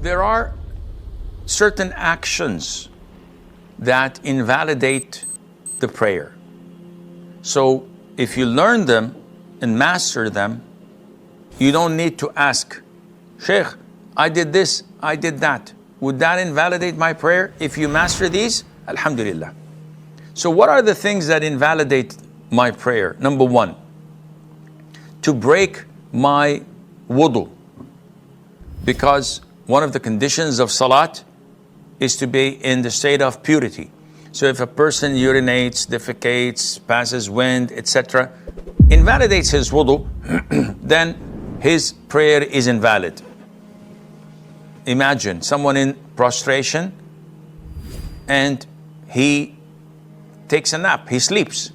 there are certain actions that invalidate the prayer. So if you learn them and master them, you don't need to ask, Sheikh, I did this, I did that. Would that invalidate my prayer? If you master these, alhamdulillah. So what are the things that invalidate my prayer? Number one, to break my wudu. Because one of the conditions of salat is to be in the state of purity. So if a person urinates, defecates, passes wind, etc., invalidates his wudu, then his prayer is invalid. Imagine someone in prostration and he takes a nap, he sleeps,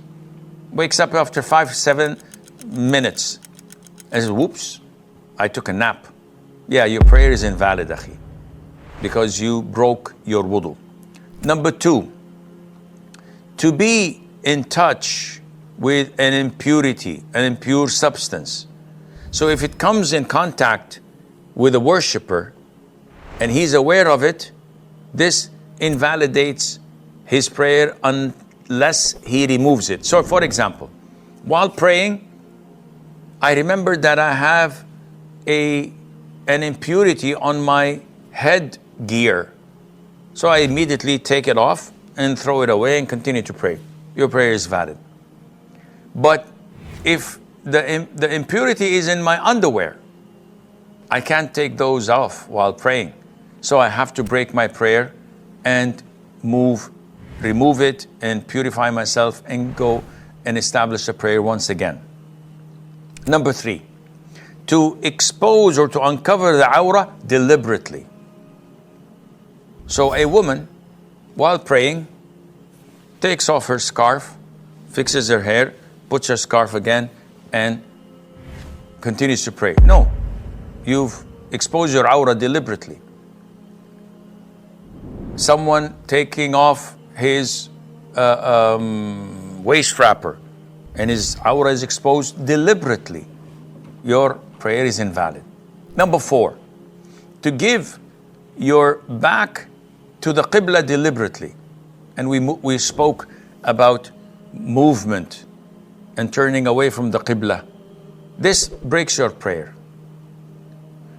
wakes up after 5-7 minutes and says, whoops, I took a nap. Yeah, your prayer is invalid, akhi, because you broke your wudu. Number two, to be in touch with an impurity, an impure substance. So if it comes in contact with a worshipper and he's aware of it, this invalidates his prayer unless he removes it. So for example, while praying, I remember that I have an impurity on my headgear. So I immediately take it off and throw it away and continue to pray. Your prayer is valid. But if the impurity is in my underwear, I can't take those off while praying. So I have to break my prayer and remove it and purify myself and go and establish a prayer once again. Number three, to expose or to uncover the awrah deliberately. So a woman, while praying, takes off her scarf, fixes her hair, puts her scarf again, and continues to pray. No, you've exposed your awrah deliberately. Someone taking off his waist wrapper and his awrah is exposed deliberately, your prayer is invalid. Number four, to give your back to the qibla deliberately. And we spoke about movement and turning away from the qibla. This breaks your prayer.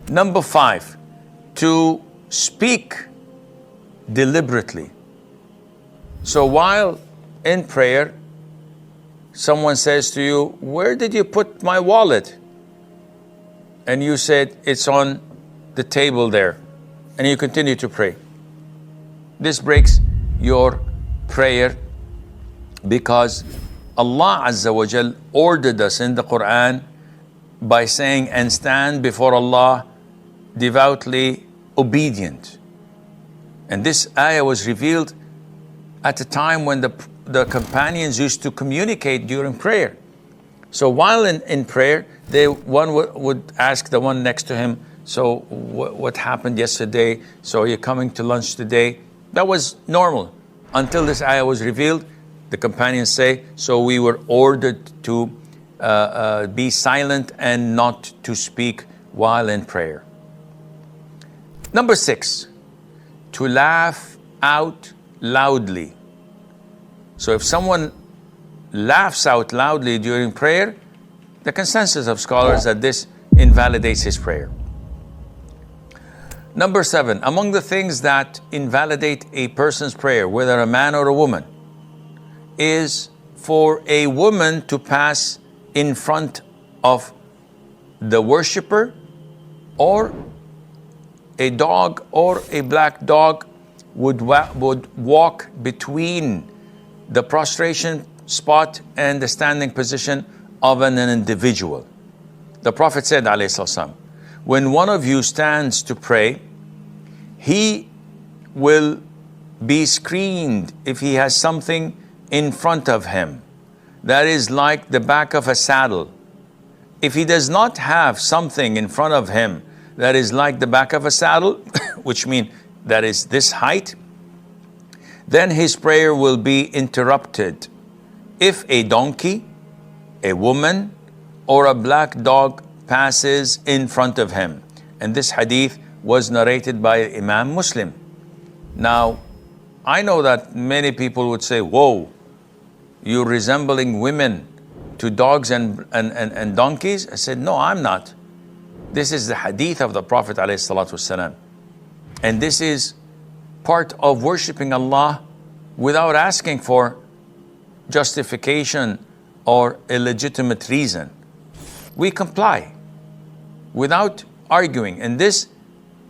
Number five, to speak deliberately. So while in prayer, someone says to you, where did you put my wallet? And you said, it's on the table there. And you continue to pray. This breaks your prayer because Allah Azza wa Jal ordered us in the Quran by saying, and stand before Allah devoutly obedient. And this ayah was revealed at a time when the companions used to communicate during prayer. So while in prayer, one would ask the one next to him, so what happened yesterday? So are you coming to lunch today? That was normal until this ayah was revealed. The companions say, so we were ordered to be silent and not to speak while in prayer. Number six, to laugh out loudly. So if someone laughs out loudly during prayer, the consensus of scholars that this invalidates his prayer. Number seven, among the things that invalidate a person's prayer, whether a man or a woman, is for a woman to pass in front of the worshipper, or a dog or a black dog would walk between the prostration spot and the standing position of an individual. The Prophet said, alayhi salam, when one of you stands to pray, he will be screened if he has something in front of him that is like the back of a saddle. If he does not have something in front of him that is like the back of a saddle, which means that is this height, then his prayer will be interrupted. If a donkey, a woman, or a black dog passes in front of him. And this hadith was narrated by Imam Muslim. Now, I know that many people would say, whoa, you're resembling women to dogs and donkeys? I said, no, I'm not. This is the hadith of the Prophet ﷺ. And this is part of worshiping Allah without asking for justification or a legitimate reason. We comply without arguing. And this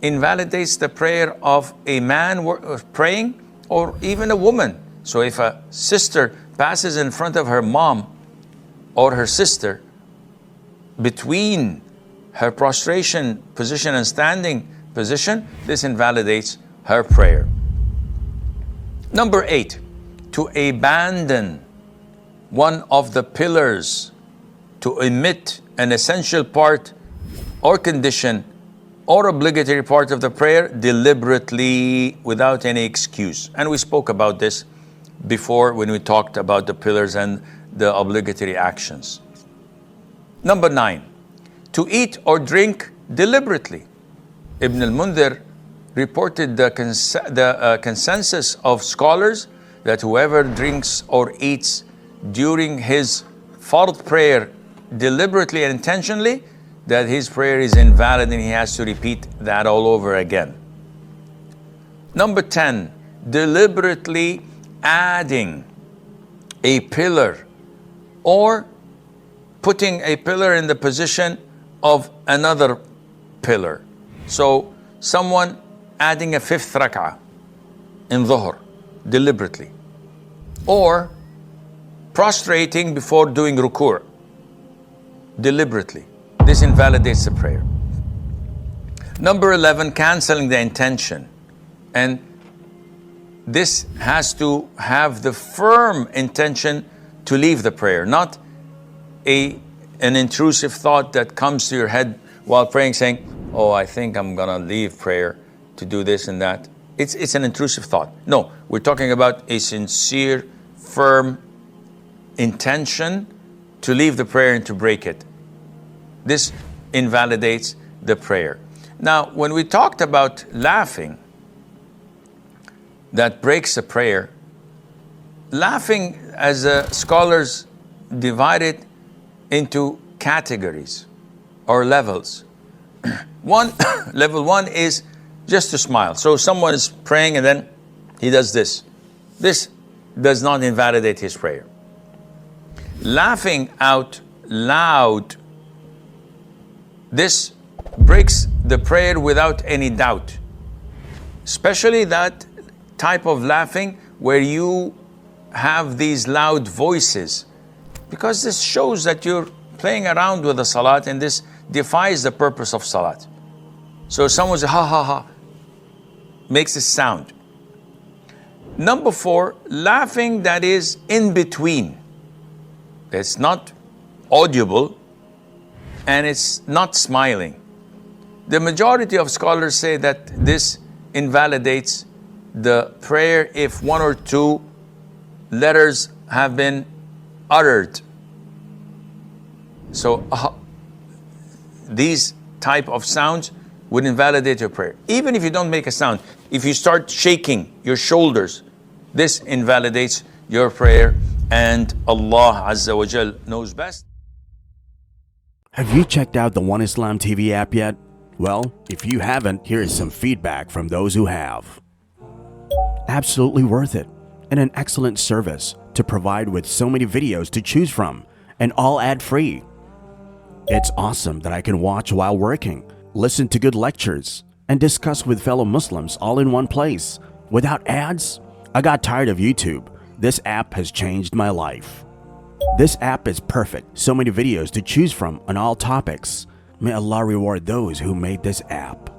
invalidates the prayer of a man praying or even a woman. So if a sister passes in front of her mom or her sister, between her prostration position and standing position, this invalidates her prayer. Number 8, to abandon one of the pillars, to omit an essential part or condition or obligatory part of the prayer deliberately without any excuse. And we spoke about this before when we talked about the pillars and the obligatory actions. Number 9, to eat or drink deliberately. Ibn al-Mundhir reported the consensus of scholars that whoever drinks or eats during his fard prayer deliberately and intentionally, that his prayer is invalid and he has to repeat that all over again. Number 10, deliberately adding a pillar or putting a pillar in the position of another pillar. So someone adding a 5th rak'ah in dhuhr deliberately, or prostrating before doing ruku' deliberately. This invalidates the prayer. Number 11, canceling the intention. And this has to have the firm intention to leave the prayer, not an intrusive thought that comes to your head while praying saying, oh, I think I'm gonna leave prayer to do this and that. It's an intrusive thought. No, we're talking about a sincere, firm intention to leave the prayer and to break it. This invalidates the prayer. Now, when we talked about laughing, that breaks a prayer, laughing, as scholars divide it into categories or levels. Level 1 is just to smile. So someone is praying and then he does this. This does not invalidate his prayer. Laughing out loud, this breaks the prayer without any doubt. Especially that type of laughing where you have these loud voices, because this shows that you're playing around with the salat and this defies the purpose of salat. So someone says, ha ha ha, makes a sound. Number 4, laughing that is in between. It's not audible and it's not smiling. The majority of scholars say that this invalidates the prayer if 1 or 2 letters have been uttered. So these type of sounds would invalidate your prayer. Even if you don't make a sound, if you start shaking your shoulders, this invalidates your prayer, and Allah Azza wa Jal knows best. Have you checked out the One Islam TV app yet? Well, if you haven't, here is some feedback from those who have. Absolutely worth it, and an excellent service to provide with so many videos to choose from, and all ad-free. It's awesome that I can watch while working, listen to good lectures, and discuss with fellow Muslims all in one place. Without ads, I got tired of YouTube. This app has changed my life. This app is perfect. So many videos to choose from on all topics. May Allah reward those who made this app.